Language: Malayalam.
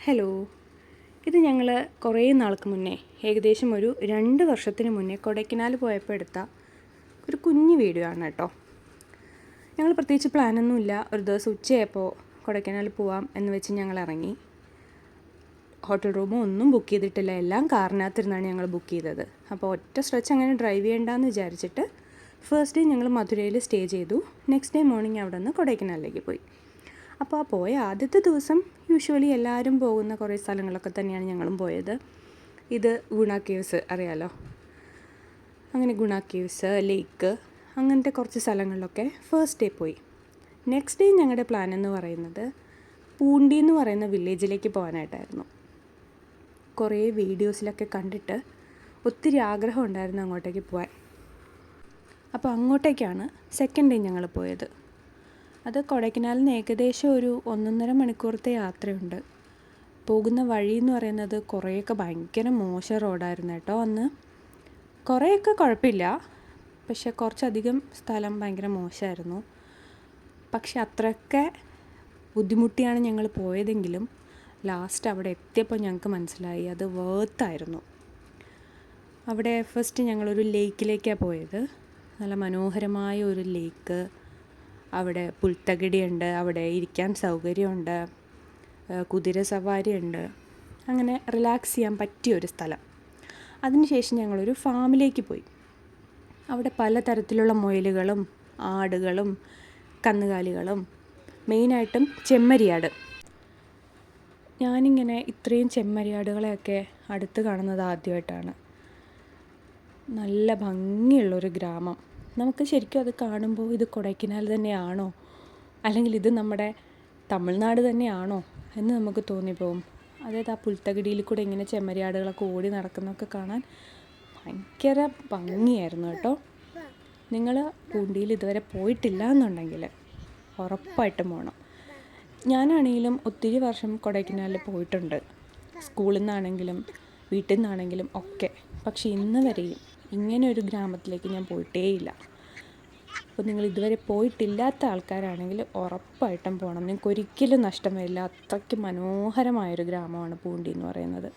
ഹലോ, ഇത് ഞങ്ങൾ കുറേ നാൾക്ക് മുന്നേ ഏകദേശം ഒരു 2 വർഷത്തിന് മുന്നേ കൊടൈക്കനാൽ പോയപ്പോൾ എടുത്ത ഒരു കുഞ്ഞു വീഡിയോ ആണ് കേട്ടോ. ഞങ്ങൾ പ്രത്യേകിച്ച് പ്ലാനൊന്നുമില്ല. ഒരു ദിവസം ഉച്ചയായപ്പോൾ കൊടൈക്കനാൽ പോവാം എന്ന് വെച്ച് ഞങ്ങൾ ഇറങ്ങി. ഹോട്ടൽ റൂമോ ഒന്നും ബുക്ക് ചെയ്തിട്ടില്ല, എല്ലാം കാറിനകത്തിരുന്നാണ് ഞങ്ങൾ ബുക്ക് ചെയ്തത്. അപ്പോൾ ഒറ്റ സ്ട്രെച്ച് അങ്ങനെ ഡ്രൈവ് ചെയ്യേണ്ടെന്ന് വിചാരിച്ചിട്ട് ഫസ്റ്റ് ഡേ ഞങ്ങൾ മധുരയിൽ സ്റ്റേ ചെയ്തു. നെക്സ്റ്റ് ഡേ മോർണിംഗ് അവിടെ നിന്ന് കൊടൈക്കനാലിലേക്ക് പോയി. അപ്പോൾ ആ പോയ ആദ്യത്തെ ദിവസം യൂഷ്വലി എല്ലാവരും പോകുന്ന കുറേ സ്ഥലങ്ങളൊക്കെ തന്നെയാണ് ഞങ്ങളും പോയത്. ഇത് ഗുണ കേവ്സ് അറിയാലോ, അങ്ങനെ ഗുണ കേവ്സ്, ലേക്ക്, അങ്ങനത്തെ കുറച്ച് സ്ഥലങ്ങളിലൊക്കെ ഫസ്റ്റ് ഡേ പോയി. നെക്സ്റ്റ് ഡേ ഞങ്ങളുടെ പ്ലാൻ എന്ന് പറയുന്നത് പൂണ്ടി എന്ന് പറയുന്ന വില്ലേജിലേക്ക് പോകാനായിട്ടായിരുന്നു. കുറേ വീഡിയോസിലൊക്കെ കണ്ടിട്ട് ഒത്തിരി ആഗ്രഹം ഉണ്ടായിരുന്നു അങ്ങോട്ടേക്ക് പോകാൻ. അപ്പോൾ അങ്ങോട്ടേക്കാണ് സെക്കൻഡ് ഡേ ഞങ്ങൾ പോയത്. അത് കൊടൈക്കനാലിൽ നിന്ന് ഏകദേശം ഒരു 1.5 മണിക്കൂറത്തെ യാത്രയുണ്ട്. പോകുന്ന വഴി എന്ന് പറയുന്നത് കുറേയൊക്കെ ഭയങ്കര മോശം റോഡായിരുന്നു കേട്ടോ. അന്ന് കുറേയൊക്കെ കുഴപ്പമില്ല, പക്ഷെ കുറച്ചധികം സ്ഥലം ഭയങ്കര മോശമായിരുന്നു. പക്ഷെ അത്രയൊക്കെ ബുദ്ധിമുട്ടിയാണ് ഞങ്ങൾ പോയതെങ്കിലും ലാസ്റ്റ് അവിടെ എത്തിയപ്പോൾ ഞങ്ങൾക്ക് മനസ്സിലായി അത് വേർത്തായിരുന്നു. അവിടെ ഫസ്റ്റ് ഞങ്ങളൊരു ലേക്കിലേക്കാണ് പോയത്. നല്ല മനോഹരമായ ഒരു ലേക്ക്. അവിടെ പുൽത്തകിടിയുണ്ട്, അവിടെ ഇരിക്കാൻ സൗകര്യമുണ്ട്, കുതിര സവാരിയുണ്ട്, അങ്ങനെ റിലാക്സ് ചെയ്യാൻ പറ്റിയൊരു സ്ഥലം. അതിനുശേഷം ഞങ്ങളൊരു ഫാമിലേക്ക് പോയി. അവിടെ പലതരത്തിലുള്ള മുയലുകളും ആടുകളും കന്നുകാലികളും, മെയിനായിട്ടും ചെമ്മരിയാട്. ഞാനിങ്ങനെ ഇത്രയും ചെമ്മരിയാടുകളെയൊക്കെ അടുത്ത് കാണുന്നത് ആദ്യമായിട്ടാണ്. നല്ല ഭംഗിയുള്ളൊരു ഗ്രാമം. നമുക്ക് ശരിക്കും അത് കാണുമ്പോൾ ഇത് കൊടൈക്കനാൽ തന്നെയാണോ, അല്ലെങ്കിൽ ഇത് നമ്മുടെ തമിഴ്നാട് തന്നെയാണോ എന്ന് നമുക്ക് തോന്നിപ്പോവും. അതായത് ആ പുൽത്തകിടിയിൽ കൂടെ ഇങ്ങനെ ചെമ്മരിയാടുകളൊക്കെ ഓടി നടക്കുന്നതൊക്കെ കാണാൻ ഭയങ്കര ഭംഗിയായിരുന്നു കേട്ടോ. നിങ്ങൾ പൂണ്ടിയിൽ ഇതുവരെ പോയിട്ടില്ല എന്നുണ്ടെങ്കിൽ ഉറപ്പായിട്ടും പോകണം. ഞാനാണെങ്കിലും ഒത്തിരി വർഷം കൊടൈക്കനാലിൽ പോയിട്ടുണ്ട്, സ്കൂളിൽ നിന്നാണെങ്കിലും വീട്ടിൽ നിന്നാണെങ്കിലും ഒക്കെ. പക്ഷേ ഇന്ന് വരെയും ഇങ്ങനെ ഒരു ഗ്രാമത്തിലേക്ക് ഞാൻ പോയിട്ടേയില്ല. അപ്പോൾ നിങ്ങൾ ഇതുവരെ പോയിട്ടില്ലാത്ത ആൾക്കാരാണെങ്കിൽ ഉറപ്പായിട്ടും പോകണം. നിങ്ങൾക്ക് ഒരിക്കലും നഷ്ടം വരില്ല. അത്രയ്ക്ക് മനോഹരമായൊരു ഗ്രാമമാണ് പൂണ്ടി എന്ന് പറയുന്നത്.